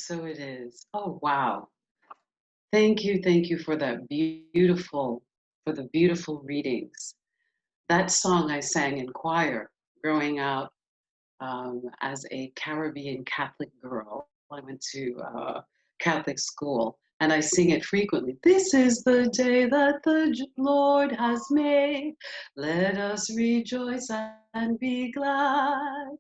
So it is. Oh, wow. Thank you for that for the beautiful readings. That song I sang in choir growing up as a Caribbean Catholic girl. I went to Catholic school and I sing it frequently. This is the day that the Lord has made. Let us rejoice and be glad.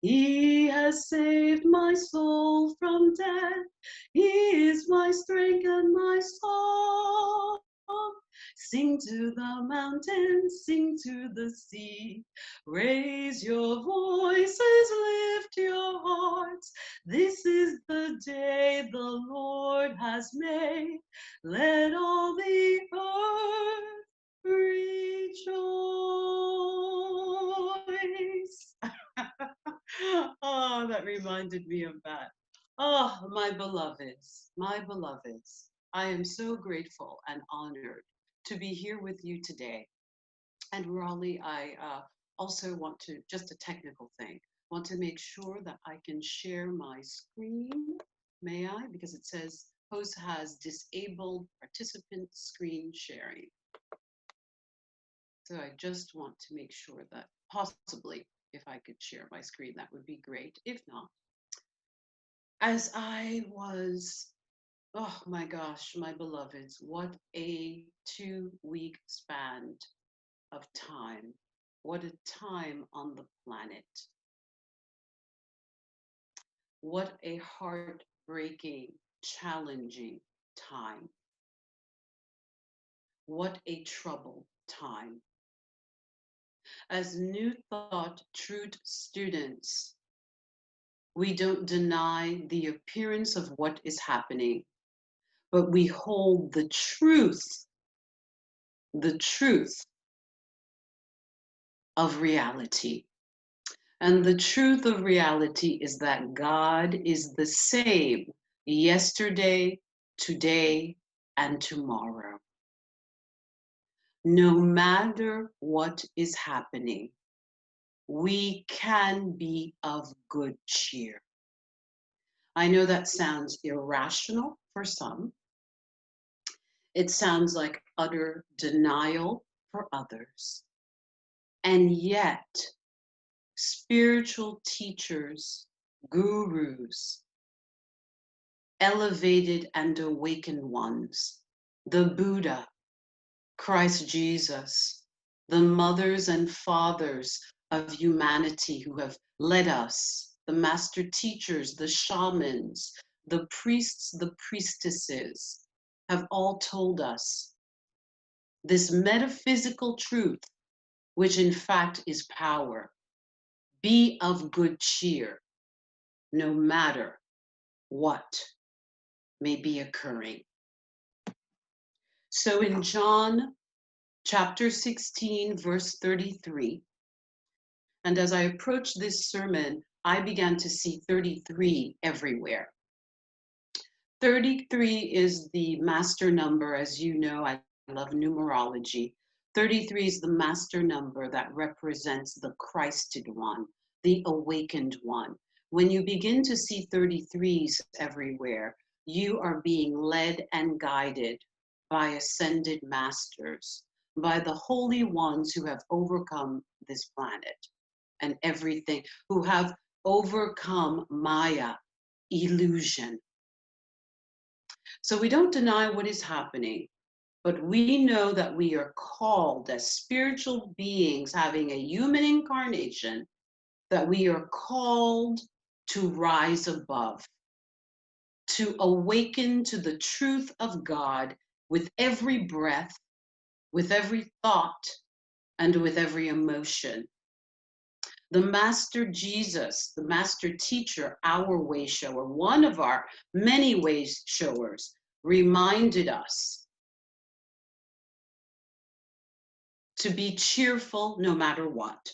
He has saved my soul from death. He is my strength and my song. Sing to the mountains, sing to the sea. Raise your voices, lift your hearts. This is the day the Lord has made. Let all the earth rejoice. Oh, that reminded me of that. Oh, my beloveds, my beloveds. I am so grateful and honored to be here with you today. And Raleigh, I also want to, just a technical thing, want to make sure that I can share my screen. May I? Because it says host has disabled participant screen sharing. So I just want to make sure that possibly if I could share my screen, that would be great. If not, as I was, oh my gosh, my beloveds, what a 2 week span of time. What a time on the planet. What a heartbreaking, challenging time. What a troubled time. As New Thought Truth students, we don't deny the appearance of what is happening, but we hold the truth of reality. And the truth of reality is that God is the same yesterday, today, and tomorrow. No matter what is happening, we can be of good cheer. I know that sounds irrational for some. It sounds like utter denial for others. And yet, spiritual teachers, gurus, elevated and awakened ones, the Buddha, Christ Jesus, the mothers and fathers of humanity who have led us, the master teachers, the shamans, the priests, the priestesses, have all told us this metaphysical truth, which in fact is power. Be of good cheer, no matter what may be occurring. So in John chapter 16, verse 33, and as I approached this sermon, I began to see 33 everywhere. 33 is the master number, as you know, I love numerology. 33 is the master number that represents the Christed one, the awakened one. When you begin to see 33s everywhere, you are being led and guided by ascended masters, by the holy ones who have overcome this planet and everything, who have overcome Maya, illusion. So we don't deny what is happening, but we know that we are called as spiritual beings having a human incarnation, that we are called to rise above, to awaken to the truth of God with every breath, with every thought, and with every emotion. The Master Jesus, the Master Teacher, our way shower, one of our many ways showers, reminded us to be cheerful no matter what.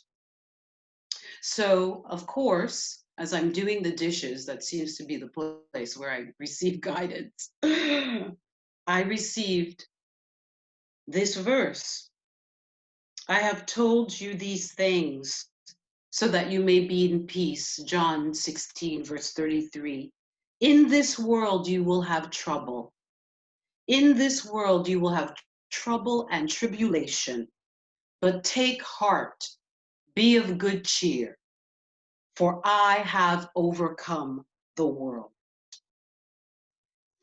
So, of course, as I'm doing the dishes, that seems to be the place where I receive guidance. I received this verse. I have told you these things so that you may be in peace. John 16, verse 33. In this world, you will have trouble. In this world, you will have trouble and tribulation. But take heart, be of good cheer, for I have overcome the world.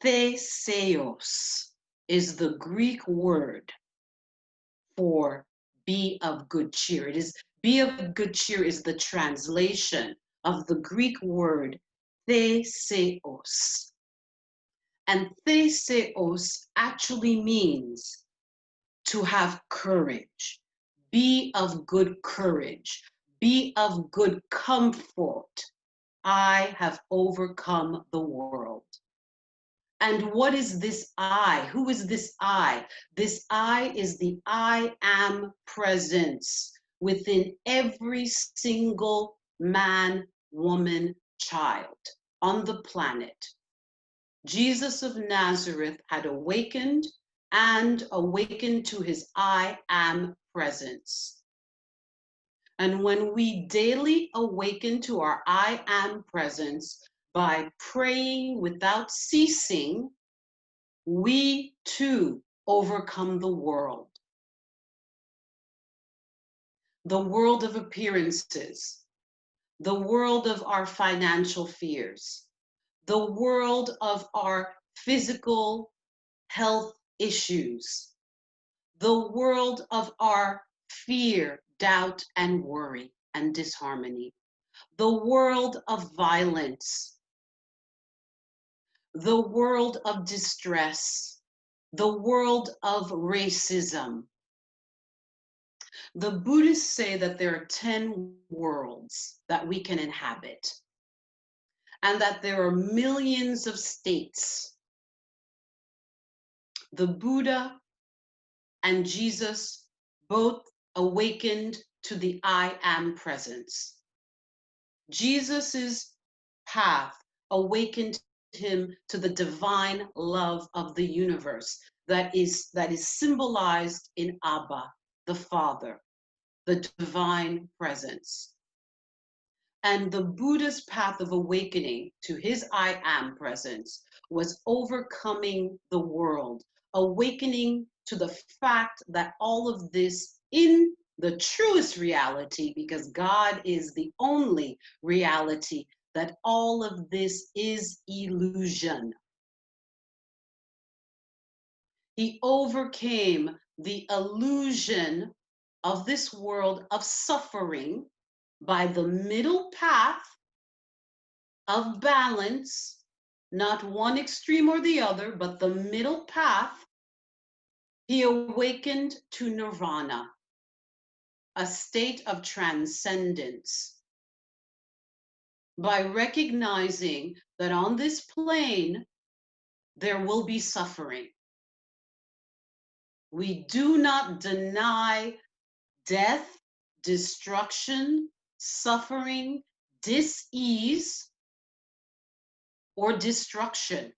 Theseos is the Greek word for be of good cheer. It is be of good cheer is the translation of the Greek word theseos. And theseos actually means to have courage, be of good courage, be of good comfort. I have overcome the world. And what is this I? Who is this I? This I is the I am presence within every single man, woman, child on the planet. Jesus of Nazareth had awakened and awakened to his I am presence. And when we daily awaken to our I am presence by praying without ceasing, we too overcome the world of appearances, the world of our financial fears, the world of our physical health issues, the world of our fear, doubt, and worry and disharmony, the world of violence, the world of distress, the world of racism. The Buddhists say that there are 10 worlds that we can inhabit, and that there are millions of states. The Buddha and Jesus both awakened to the I am presence. Jesus's path awakened him to the divine love of the universe that is symbolized in Abba, the Father, the divine presence. And the Buddha's path of awakening to his I am presence was overcoming the world, awakening to the fact that all of this in the truest reality, because God is the only reality, that all of this is illusion. He overcame the illusion of this world of suffering by the middle path of balance, not one extreme or the other, but the middle path. He awakened to nirvana, a state of transcendence, by recognizing that on this plane, there will be suffering. We do not deny death, destruction, suffering, dis-ease, or destruction.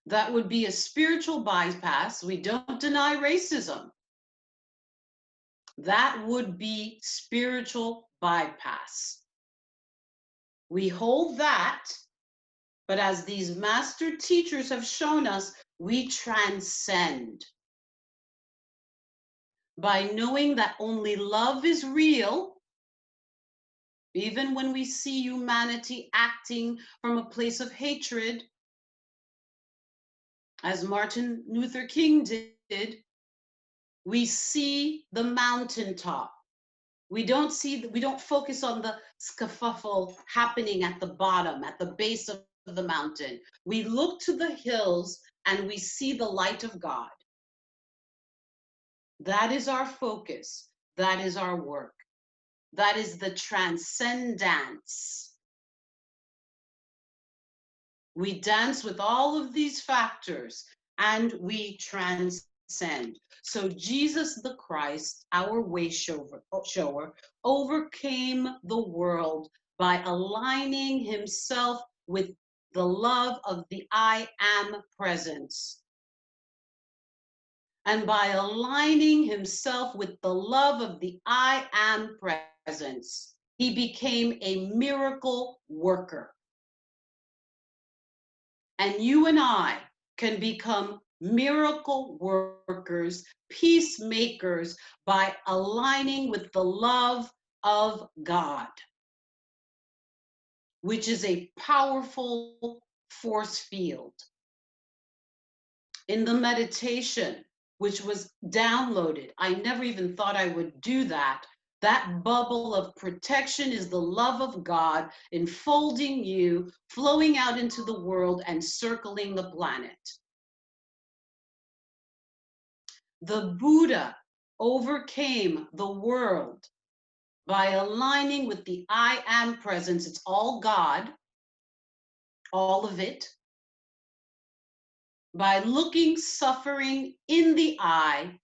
That would be a spiritual bypass. We don't deny racism. That would be spiritual bypass. We hold that, but as these master teachers have shown us, we transcend by knowing that only love is real. Even when we see humanity acting from a place of hatred, as Martin Luther King did, we see the mountaintop. We don't focus on the scuffle happening at the bottom, at the base of the mountain. We look to the hills and we see the light of God. That is our focus. That is our work. That is the transcendence. We dance with all of these factors and we transcend. So Jesus the Christ, our way shower, overcame the world by aligning himself with the love of the I am presence. And by aligning himself with the love of the I am presence, he became a miracle worker. And you and I can become miracle workers, peacemakers by aligning with the love of God, which is a powerful force field. In the meditation, which was downloaded, I never even thought I would do that. That bubble of protection is the love of God enfolding you, flowing out into the world and circling the planet. The Buddha overcame the world by aligning with the I am presence. It's all God, all of it. By looking suffering in the eye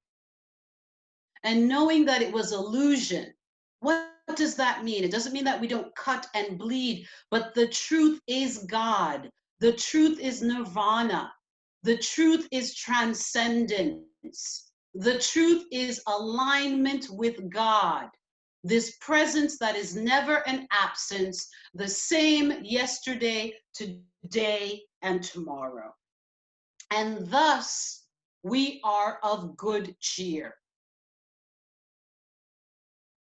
and knowing that it was illusion. What does that mean? It doesn't mean that we don't cut and bleed, but the truth is God. The truth is nirvana. The truth is transcendence. The truth is alignment with God. This presence that is never an absence, the same yesterday, today, and tomorrow. And thus, we are of good cheer.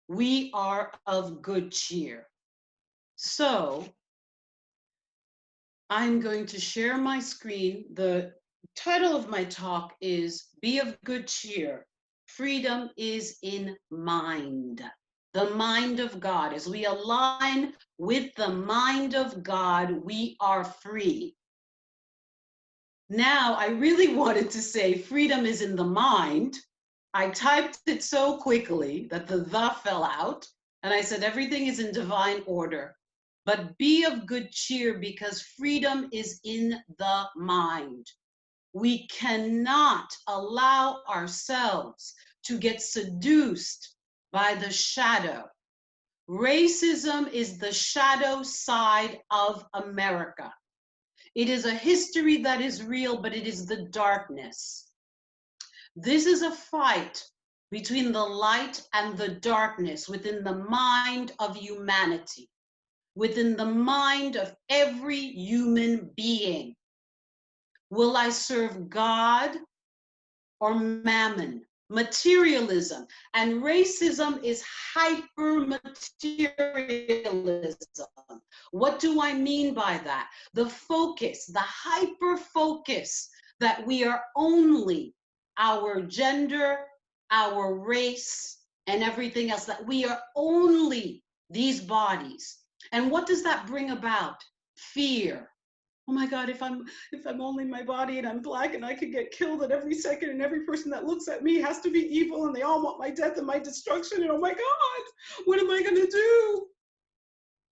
We are of good cheer. So I'm going to share my screen. The title of my talk is Be of Good Cheer. Freedom is in mind. The mind of God. As we align with the mind of God, we are free. Now, I really wanted to say freedom is in the mind. I typed it so quickly that the fell out, and I said everything is in divine order. But be of good cheer because freedom is in the mind. We cannot allow ourselves to get seduced by the shadow. Racism is the shadow side of America. It is a history that is real, but it is the darkness. This is a fight between the light and the darkness within the mind of humanity, within the mind of every human being. Will I serve God or mammon? Materialism. And racism is hyper materialism. What do I mean by that? The focus, the hyper focus that we are only our gender, our race, and everything else, that we are only these bodies. And what does that bring about? Fear. Oh my God, if I'm only my body and I'm Black and I could get killed at every second and every person that looks at me has to be evil and they all want my death and my destruction, and oh my God, what am I gonna do?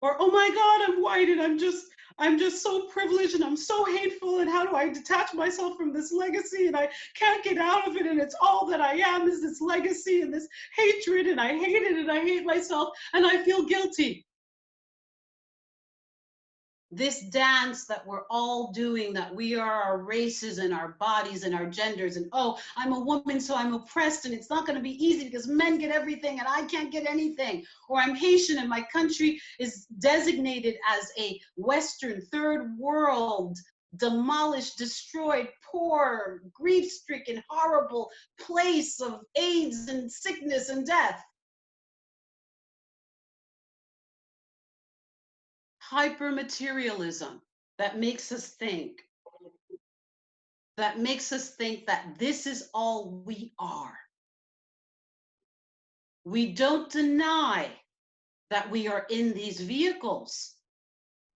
Or oh my God, I'm white and I'm just so privileged and I'm so hateful, and how do I detach myself from this legacy, and I can't get out of it, and it's all that I am is this legacy and this hatred, and I hate it and I hate myself and I feel guilty. This dance that we're all doing, that we are our races and our bodies and our genders, and oh, I'm a woman, so I'm oppressed, and it's not going to be easy because men get everything and I can't get anything. Or I'm Haitian and my country is designated as a Western third world, demolished, destroyed, poor, grief-stricken, horrible place of AIDS and sickness and death. Hyper-materialism that makes us think, that this is all we are. We don't deny that we are in these vehicles,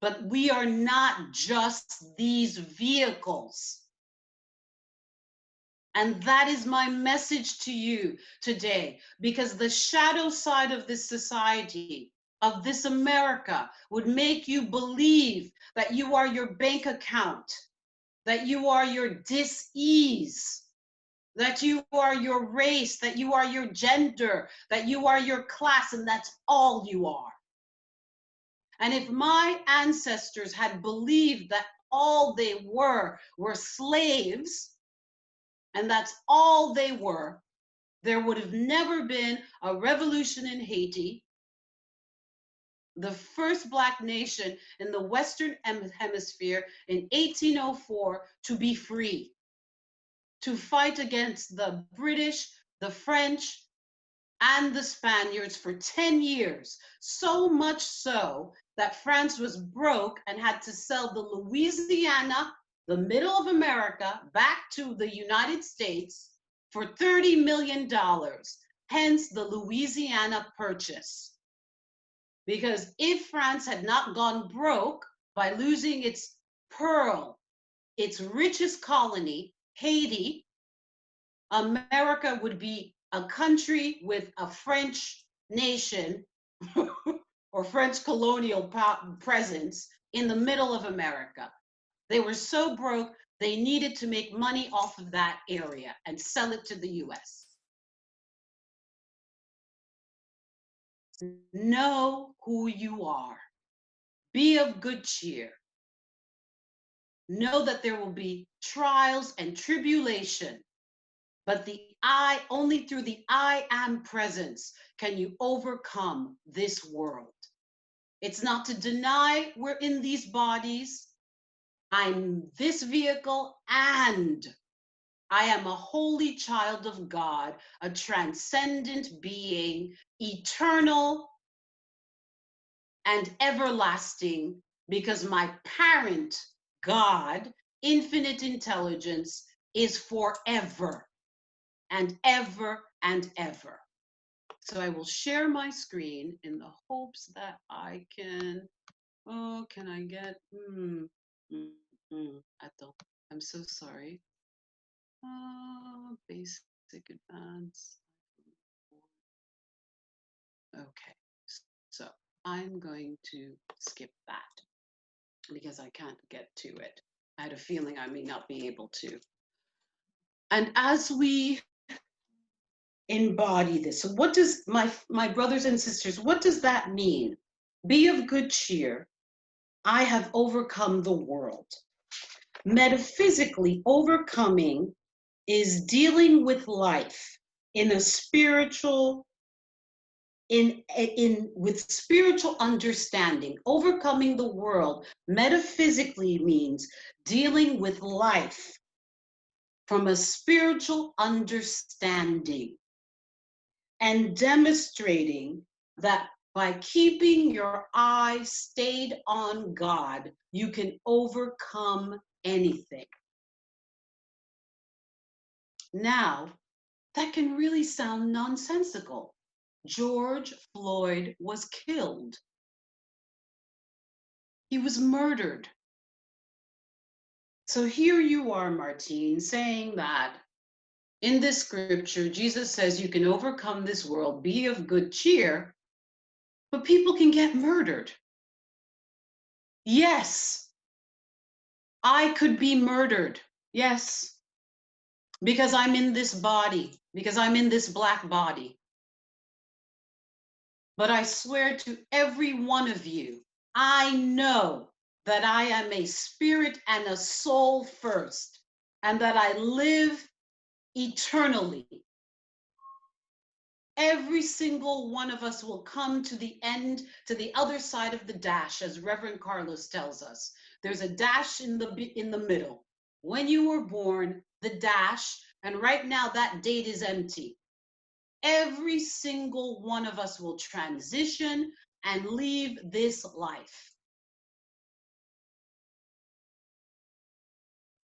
but we are not just these vehicles. And that is my message to you today, because the shadow side of this society, of this America, would make you believe that you are your bank account, that you are your dis-ease, that you are your race, that you are your gender, that you are your class, and that's all you are. And if my ancestors had believed that all they were slaves, and that's all they were, there would have never been a revolution in Haiti. the first Black nation in the Western Hemisphere in 1804 to be free, to fight against the British, the French, and the Spaniards for 10 years. So much so that France was broke and had to sell the Louisiana, the middle of America, back to the United States for $30 million, hence the Louisiana Purchase. Because if France had not gone broke by losing its pearl, its richest colony, Haiti, America would be a country with a French nation or French colonial presence in the middle of America. They were so broke, they needed to make money off of that area and sell it to the US. Know who you are. Be of good cheer. Know that there will be trials and tribulation, but only through the I am presence can you overcome this world. It's not to deny we're in these bodies. I'm this vehicle and I am a holy child of God, a transcendent being, eternal and everlasting, because my parent, God, infinite intelligence, is forever and ever and ever. So I will share my screen in the hopes that I can, can I get, attends, I'm so sorry. Basic advanced. Okay, so I'm going to skip that because I can't get to it. I had a feeling I may not be able to. And as we embody this, so what does my brothers and sisters, what does that mean? Be of good cheer. I have overcome the world. Metaphysically, overcoming is dealing with life in a spiritual, with spiritual understanding. Overcoming the world metaphysically means dealing with life from a spiritual understanding and demonstrating that by keeping your eye stayed on God, you can overcome anything. Now, that can really sound nonsensical. George Floyd was killed. He was murdered. So here you are, Martine, saying that in this scripture, Jesus says you can overcome this world, be of good cheer, but people can get murdered. Yes, I could be murdered. Yes, because I'm in this body, because I'm in this Black body. But I swear to every one of you, I know that I am a spirit and a soul first, and that I live eternally. Every single one of us will come to the end, to the other side of the dash, as Reverend Carlos tells us. There's a dash in the middle. When you were born, the dash, and right now that date is empty. Every single one of us will transition and leave this life.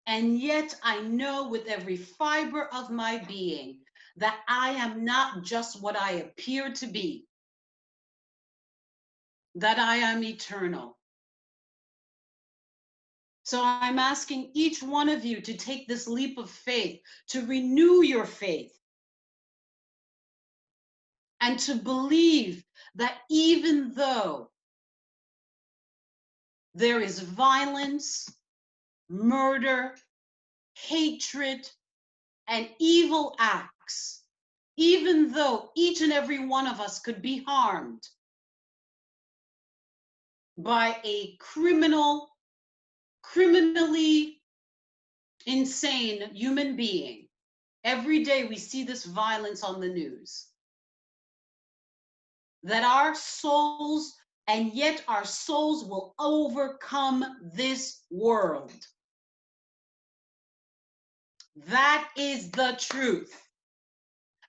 And yet I know with every fiber of my being that I am not just what I appear to be, that I am eternal. So I'm asking each one of you to take this leap of faith, to renew your faith, and to believe that even though there is violence, murder, hatred, and evil acts, even though each and every one of us could be harmed by a criminally insane human being. Every day we see this violence on the news. That our souls and yet our souls will overcome this world. That is the truth.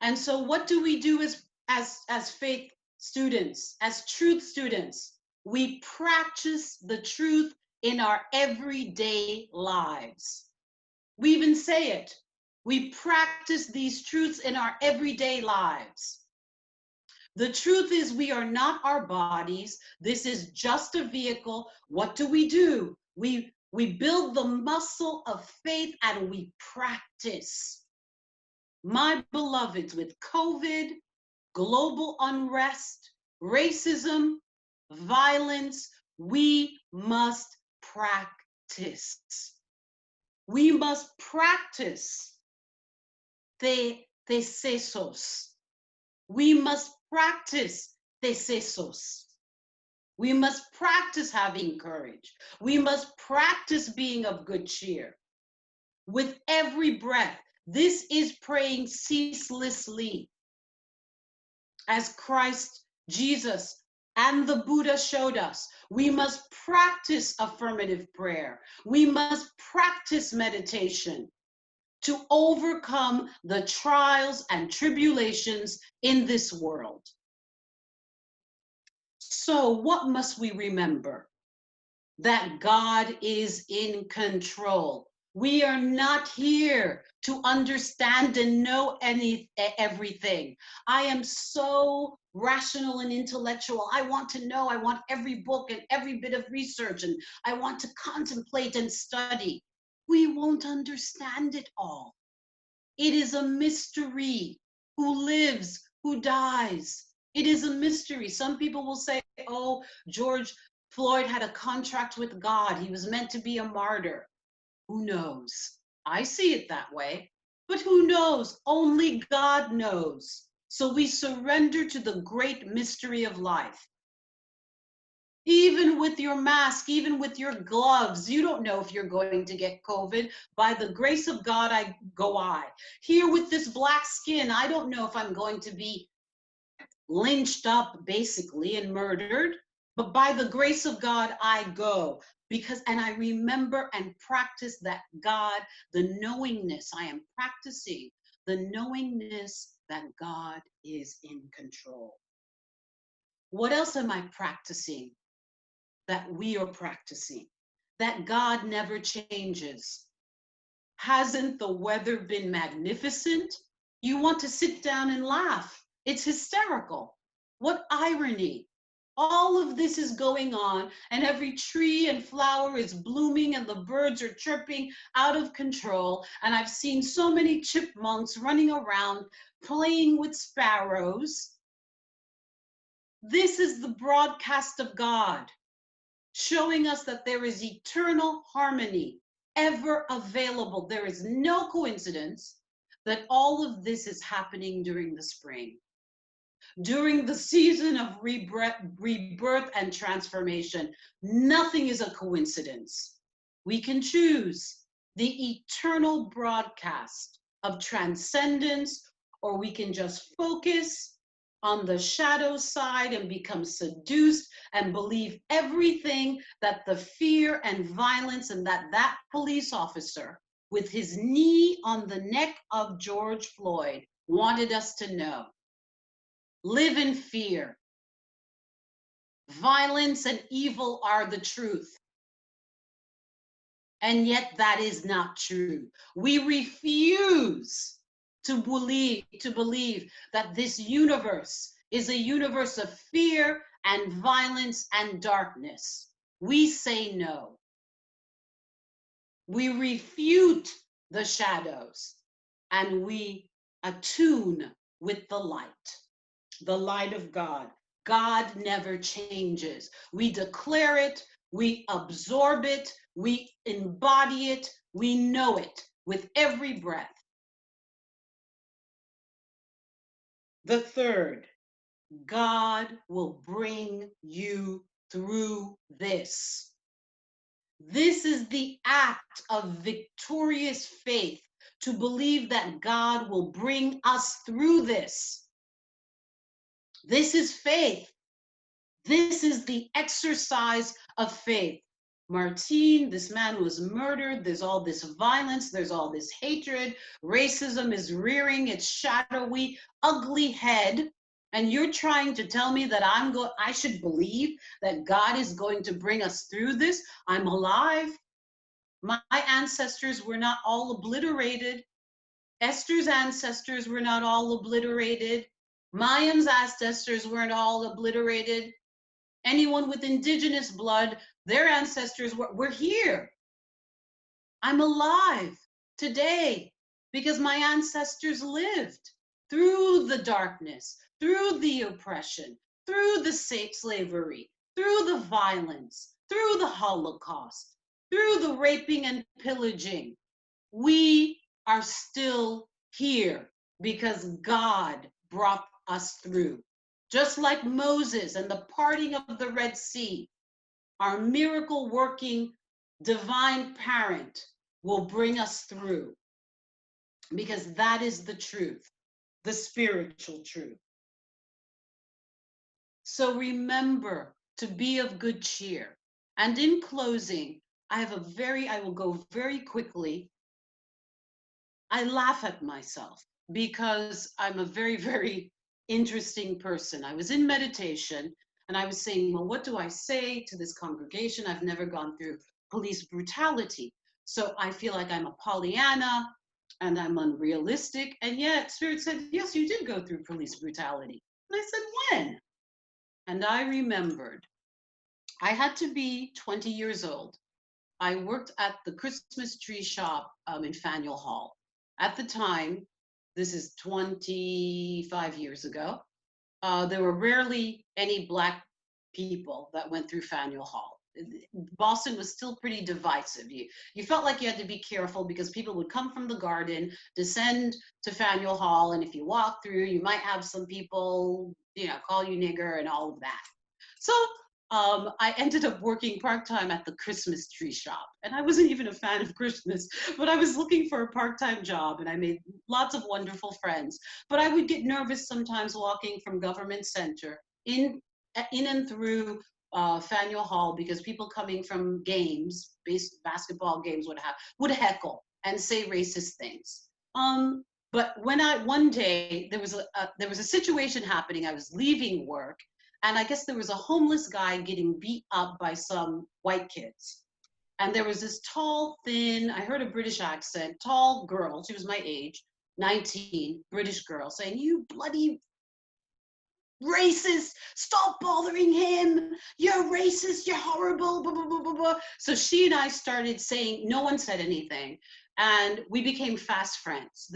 And so what do we do as faith students, as truth students? We practice the truth in our everyday lives. We even say it. We practice these truths in our everyday lives. The truth is, we are not our bodies. This is just a vehicle. What do? We build the muscle of faith and we practice. My beloveds, with COVID, global unrest, racism, violence, we must practice. We must practice thesesos. We must practice thesesos. We must practice having courage. We must practice being of good cheer. With every breath, this is praying ceaselessly. As Christ, Jesus, and the Buddha showed us, we must practice affirmative prayer. We must practice meditation to overcome the trials and tribulations in this world. So what must we remember? That God is in control. We are not here to understand and know everything. I am so rational and intellectual. I want to know. I want every book and every bit of research, and I want to contemplate and study. We won't understand it all. It is a mystery. Who lives, who dies. It is a mystery. Some people will say, oh, George Floyd had a contract with God. He was meant to be a martyr. Who knows? I see it that way. But who knows? Only God knows. So we surrender to the great mystery of life. Even with your mask, even with your gloves, you don't know if you're going to get COVID. By the grace of God, I. Here with this black skin, I don't know if I'm going to be lynched up, basically, and murdered. But by the grace of God, I go. And I remember and practice that God, the knowingness, I am practicing the knowingness that God is in control. What else am I practicing? That we are practicing, that God never changes. Hasn't the weather been magnificent? You want to sit down and laugh. It's hysterical. What irony. All of this is going on, and every tree and flower is blooming, and the birds are chirping out of control. And I've seen so many chipmunks running around playing with sparrows. This is the broadcast of God, showing us that there is eternal harmony, ever available. There is no coincidence that all of this is happening during the spring, during the season of rebirth and transformation. Nothing is a coincidence. We can choose the eternal broadcast of transcendence, or we can just focus on the shadow side and become seduced and believe everything that the fear and violence and that police officer with his knee on the neck of George Floyd wanted us to know. Live in fear. Violence and evil are the truth. And yet that is not true. We refuse to believe that this universe is a universe of fear and violence and darkness. We say no. We refute the shadows and we attune with the light of God. God never changes. We declare it, we absorb it, we embody it, we know it with every breath. The third, God will bring you through this. This is the act of victorious faith, to believe that God will bring us through this. This is faith. This is the exercise of faith. Martine, this man was murdered. There's all this violence. There's all this hatred. Racism is rearing its shadowy, ugly head. And you're trying to tell me that I should believe that God is going to bring us through this. I'm alive. My ancestors were not all obliterated. Esther's ancestors were not all obliterated. Mayim's ancestors weren't all obliterated. Anyone with indigenous blood, their ancestors were here. I'm alive today because my ancestors lived through the darkness, through the oppression, through the slavery, through the violence, through the Holocaust, through the raping and pillaging. We are still here because God brought us through. Just like Moses and the parting of the Red Sea, our miracle working divine parent will bring us through because that is the truth, the spiritual truth. So remember to be of good cheer. And in closing, I will go very quickly. I laugh at myself because I'm a very, very interesting person. I was in meditation and I was saying, well, what do I say to this congregation? I've never gone through police brutality. So I feel like I'm a Pollyanna and I'm unrealistic. And yet Spirit said, yes, you did go through police brutality. And I said, when? And I remembered I had to be 20 years old. I worked at the Christmas tree shop in Faneuil Hall. At the time, this is 25 years ago, there were rarely any Black people that went through Faneuil Hall. Boston was still pretty divisive. You felt like you had to be careful because people would come from the garden, descend to Faneuil Hall, and if you walk through, you might have some people, call you nigger and all of that. So I ended up working part-time at the Christmas tree shop. And I wasn't even a fan of Christmas, but I was looking for a part-time job and I made lots of wonderful friends. But I would get nervous sometimes walking from Government Center in and through Faneuil Hall because people coming from games, basketball games, would heckle and say racist things. But one day there was a situation happening. I was leaving work, and I guess there was a homeless guy getting beat up by some white kids. And there was this tall, thin, I heard a British accent, tall girl, she was my age, 19, British girl, saying, "You bloody racist, stop bothering him, you're racist, you're horrible, blah, blah, blah, blah, blah." So she and I started saying, no one said anything. And we became fast friends.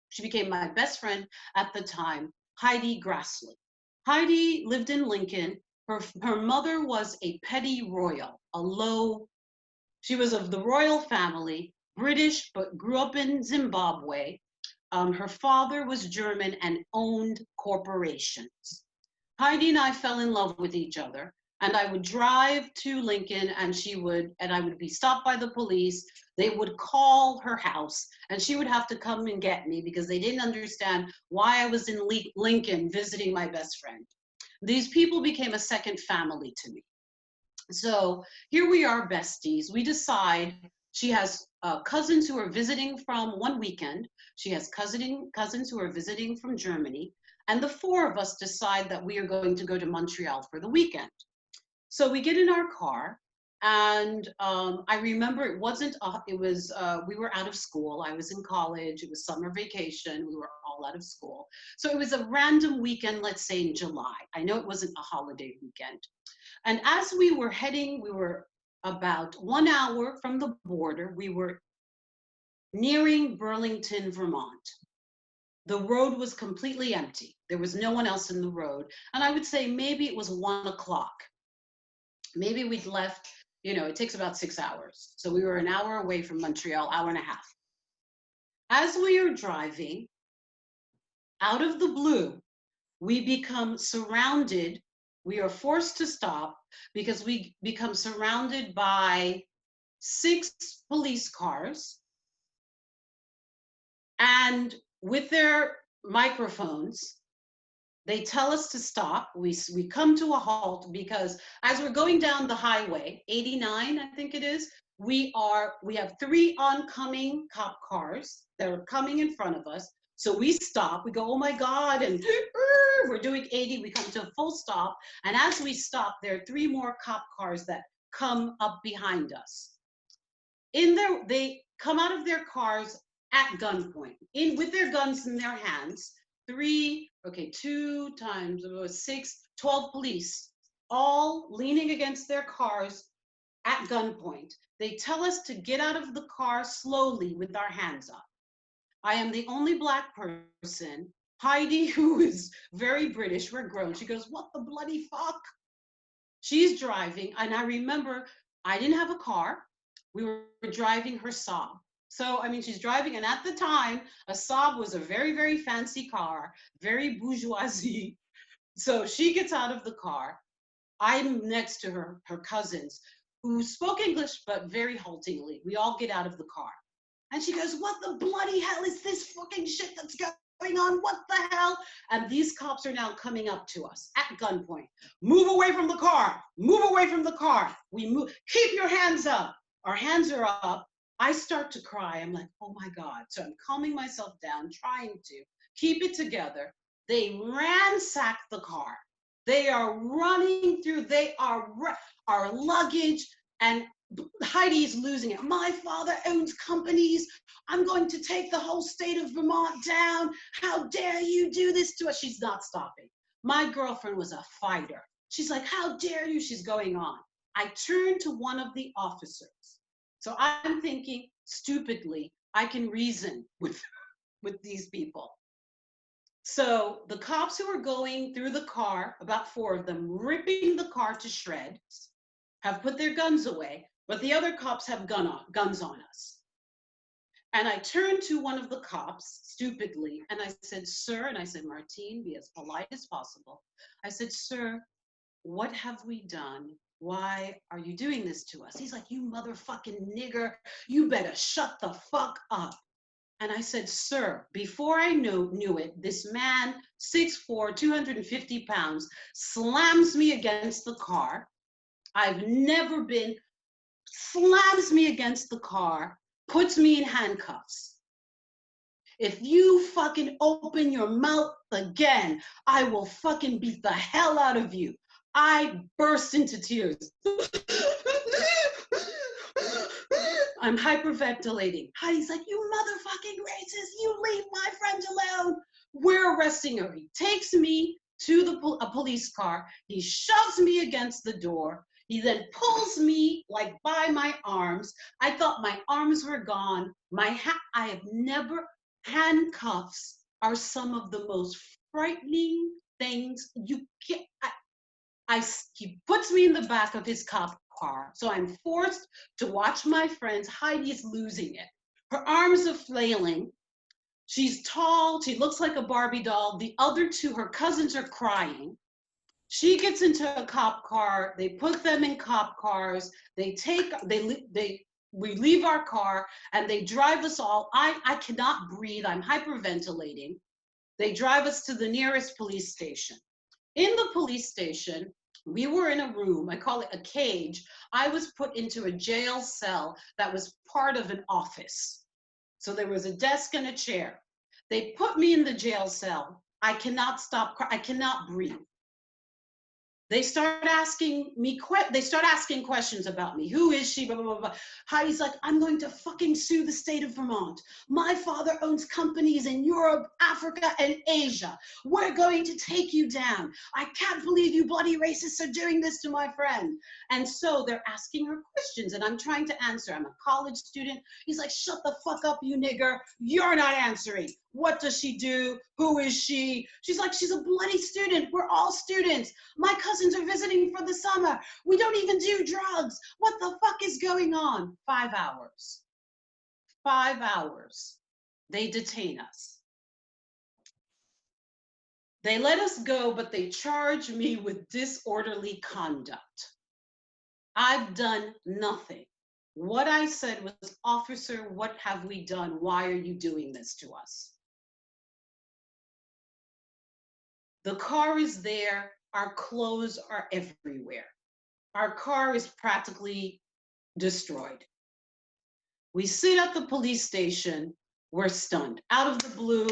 She became my best friend at the time, Heidi Grassley. Heidi lived in Lincoln. Her mother was a petty royal, she was of the royal family, British, but grew up in Zimbabwe. Her father was German and owned corporations. Heidi and I fell in love with each other, and I would drive to Lincoln and I would be stopped by the police. They would call her house and she would have to come and get me because they didn't understand why I was in Lincoln visiting my best friend. These people became a second family to me. So here we are, besties. We decide she has cousins who are visiting from one weekend. She has cousins who are visiting from Germany. And the four of us decide that we are going to go to Montreal for the weekend. So we get in our car, and I remember we were out of school. I was in college. It was summer vacation. We were all out of school. So it was a random weekend, let's say in July. I know it wasn't a holiday weekend. And as we were heading, we were about 1 hour from the border. We were nearing Burlington, Vermont. The road was completely empty. There was no one else in the road. And I would say maybe it was 1 o'clock. Maybe we'd left, it takes about 6 hours. So we were an hour away from Montreal, hour and a half. As we are driving, out of the blue, we become surrounded. We are forced to stop because we become surrounded by 6 police cars, and with their microphones, They tell us to stop. We come to a halt because as we're going down the highway, 89, I think it is, we have three oncoming cop cars that are coming in front of us. So we stop, we go, oh my God, and we're doing 80, we come to a full stop. And as we stop, there are three more cop cars that come up behind us. They come out of their cars at gunpoint, with their guns in their hands. Two times, 6, 12 police, all leaning against their cars at gunpoint. They tell us to get out of the car slowly with our hands up. I am the only Black person. Heidi, who is very British, we're grown. She goes, what the bloody fuck? She's driving, and I remember I didn't have a car. We were driving her Saab. So, I mean, she's driving, and at the time, a Saab was a very, very fancy car, very bourgeoisie. So she gets out of the car. I'm next to her cousins, who spoke English, but very haltingly. We all get out of the car. And she goes, what the bloody hell is this fucking shit that's going on? What the hell? And these cops are now coming up to us at gunpoint. Move away from the car. Move away from the car. We move. Keep your hands up. Our hands are up. I start to cry. I'm like, oh my God. So I'm calming myself down, trying to keep it together. They ransack the car. They are running through. They are our luggage, and Heidi's losing it. My father owns companies. I'm going to take the whole state of Vermont down. How dare you do this to us? She's not stopping. My girlfriend was a fighter. She's like, how dare you? She's going on. I turned to one of the officers. So I'm thinking, stupidly, I can reason with these people. So the cops who are going through the car, about 4 of them, ripping the car to shreds, have put their guns away, but the other cops have guns on us. And I turned to one of the cops, stupidly, and I said, sir, and I said, Martine, be as polite as possible. I said, sir, what have we done? Why are you doing this to us? He's like, you motherfucking nigger, you better shut the fuck up. And I said, sir, before I knew it, this man, 6'4", 250 pounds, slams me against the car. I've never been, slams me against the car, puts me in handcuffs. If you fucking open your mouth again, I will fucking beat the hell out of you. I burst into tears. I'm hyperventilating. Heidi's like, you motherfucking racist, you leave my friend alone. We're arresting her. He takes me to a police car. He shoves me against the door. He then pulls me like by my arms. I thought my arms were gone. I have never, handcuffs are some of the most frightening things you can't, he puts me in the back of his cop car. So I'm forced to watch my friends. Heidi is losing it. Her arms are flailing. She's tall. She looks like a Barbie doll. The other two, her cousins, are crying. She gets into a cop car. They put them in cop cars. We leave our car and they drive us all. I cannot breathe. I'm hyperventilating. They drive us to the nearest police station. In the police station, we were in a room, I call it a cage. I was put into a jail cell that was part of an office. So there was a desk and a chair. They put me in the jail cell. I cannot stop, I cannot breathe. They start asking questions about me. Who is she? Blah, blah, blah, blah. Heidi's like, I'm going to fucking sue the state of Vermont. My father owns companies in Europe, Africa, and Asia. We're going to take you down. I can't believe you bloody racists are doing this to my friend. And so they're asking her questions and I'm trying to answer. I'm a college student. He's like, shut the fuck up, you nigger. You're not answering. What does she do? Who is she? She's like, she's a bloody student. We're all students. My cousins are visiting for the summer. We don't even do drugs. What the fuck is going on? 5 hours. 5 hours. They detain us. They let us go, but they charge me with disorderly conduct. I've done nothing. What I said was, officer, what have we done? Why are you doing this to us? The car is there. Our clothes are everywhere. Our car is practically destroyed. We sit at the police station. We're stunned. Out of the blue,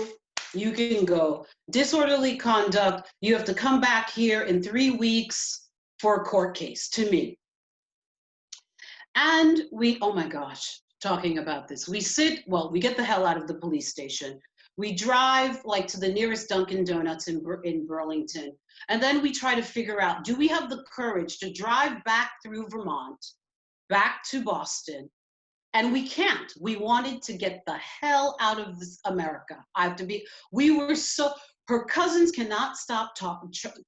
you can go. Disorderly conduct. You have to come back here in 3 weeks for a court case to me. And oh my gosh, talking about this. We get the hell out of the police station. We drive like to the nearest Dunkin' Donuts in Burlington. And then we try to figure out, do we have the courage to drive back through Vermont, back to Boston? And we can't. We wanted to get the hell out of this America. We were so, her cousins cannot stop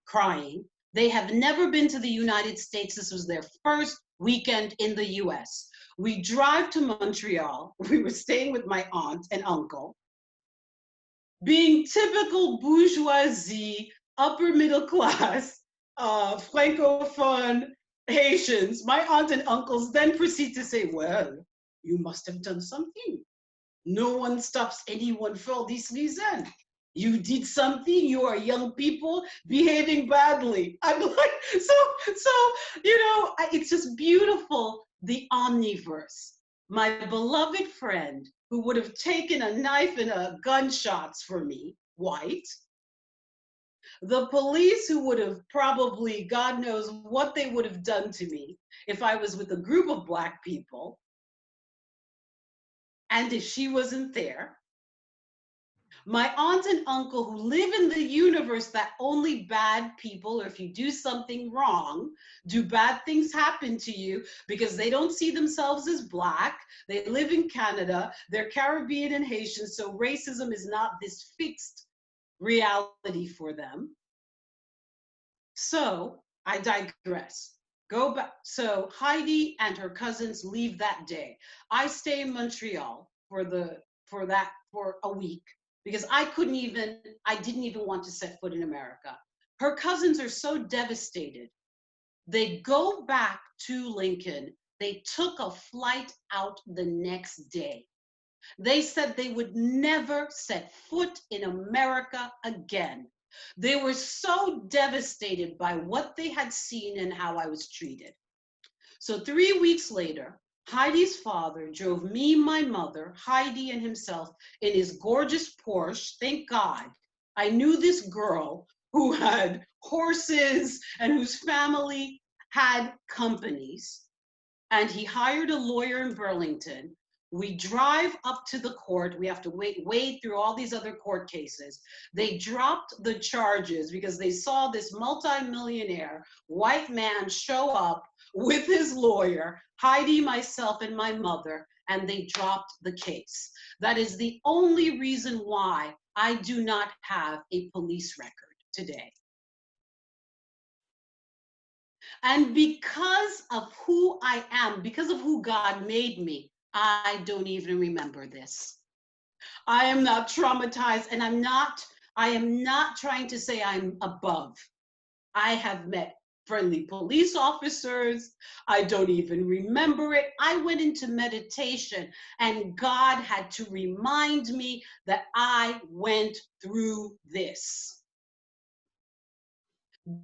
crying. They have never been to the United States. This was their first weekend in the US. We drive to Montreal. We were staying with my aunt and uncle, being typical bourgeoisie, upper middle class, Francophone Haitians. My aunt and uncles then proceed to say, well, you must have done something. No one stops anyone for all this reason. You did something, you are young people behaving badly. I'm like, it's just beautiful, the omniverse. My beloved friend who would have taken a knife and a gunshots for me, white. The police who would have probably, God knows what they would have done to me if I was with a group of Black people. And if she wasn't there, my aunt and uncle who live in the universe that only bad people, or if you do something wrong, do bad things happen to you because they don't see themselves as Black. They live in Canada, they're Caribbean and Haitian, so racism is not this fixed reality for them. So I digress. Go back. So Heidi and her cousins leave that day. I stay in Montreal for a week because I didn't even want to set foot in America. Her cousins are so devastated. They go back to Lincoln. They took a flight out the next day. They said they would never set foot in America again. They were so devastated by what they had seen and how I was treated. So 3 weeks later, Heidi's father drove me, my mother, Heidi, and himself in his gorgeous Porsche. Thank God. I knew this girl who had horses and whose family had companies. And he hired a lawyer in Burlington. We drive up to the court. We have to wade through all these other court cases. They dropped the charges because they saw this multimillionaire white man show up with his lawyer, Heidi, myself, and my mother, and they dropped the case. That is the only reason why I do not have a police record today. And because of who I am, because of who God made me, I don't even remember this. I am not traumatized, and I am not trying to say I'm above. I have met friendly police officers. I don't even remember it. I went into meditation, and God had to remind me that I went through this.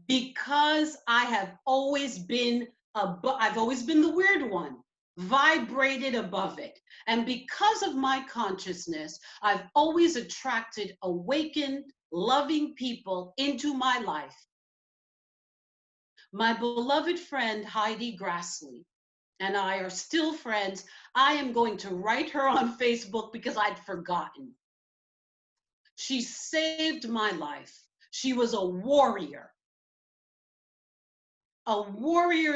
Because I've always been the weird one, vibrated above it. And because of my consciousness, I've always attracted awakened, loving people into my life. My beloved friend Heidi Grassley and I are still friends. I am going to write her on Facebook because I'd forgotten. She saved my life. She was a warrior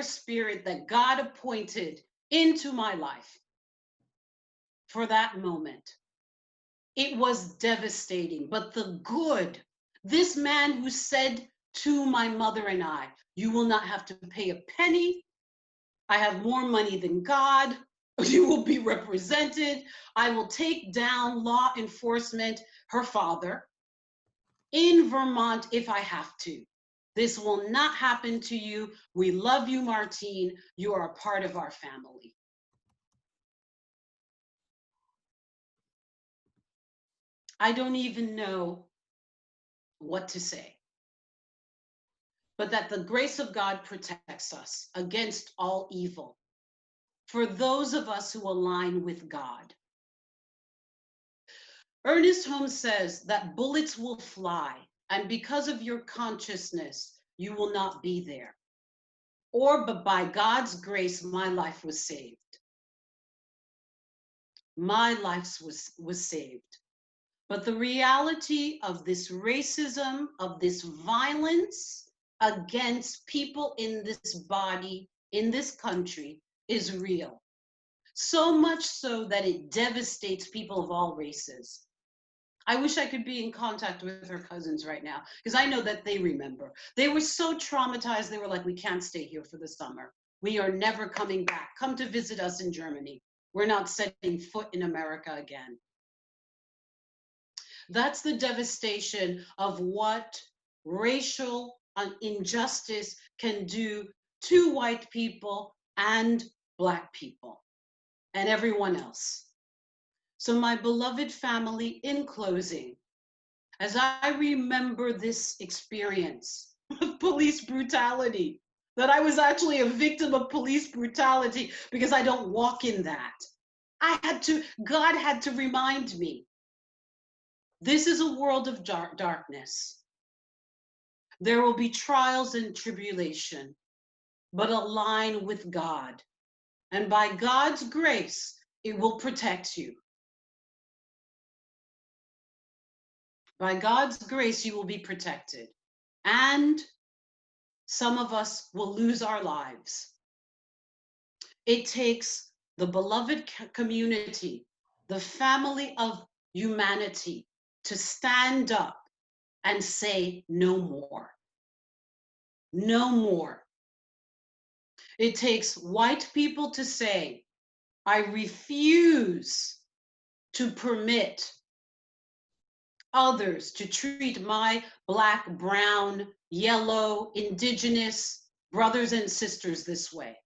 spirit that God appointed into my life for that moment. It was devastating, but the good, this man who said to my mother and I, you will not have to pay a penny. I have more money than God. You will be represented. I will take down law enforcement, her father, in Vermont if I have to. This will not happen to you. We love you, Martine. You are a part of our family. I don't even know what to say. but that the grace of God protects us against all evil. For those of us who align with God. Ernest Holmes says that bullets will fly, and because of your consciousness, you will not be there. But by God's grace, my life was saved. My life was saved. But the reality of this racism, of this violence against people in this body, in this country, is real. So much so that it devastates people of all races. I wish I could be in contact with her cousins right now, because I know that they remember. They were so traumatized, they were like, we can't stay here for the summer. We are never coming back. Come to visit us in Germany. We're not setting foot in America again. That's the devastation of what racial injustice can do to white people and Black people and everyone else. So my beloved family, in closing, as I remember this experience of police brutality, that I was actually a victim of police brutality because I don't walk in that. God had to remind me, this is a world of darkness. There will be trials and tribulation, but align with God. And by God's grace, it will protect you. By God's grace, you will be protected. And some of us will lose our lives. It takes the beloved community, the family of humanity, to stand up and say no more. No more. It takes white people to say, I refuse to permit others to treat my Black, brown, yellow, indigenous brothers and sisters this way.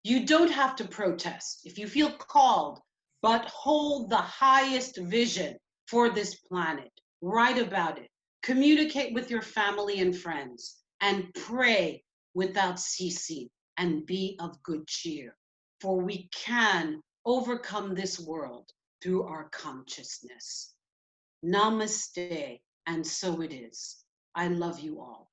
You don't have to protest if you feel called, but hold the highest vision for this planet. Write about it. Communicate with your family and friends, and pray without ceasing, and be of good cheer. For we can overcome this world through our consciousness. Namaste, and so it is. I love you all.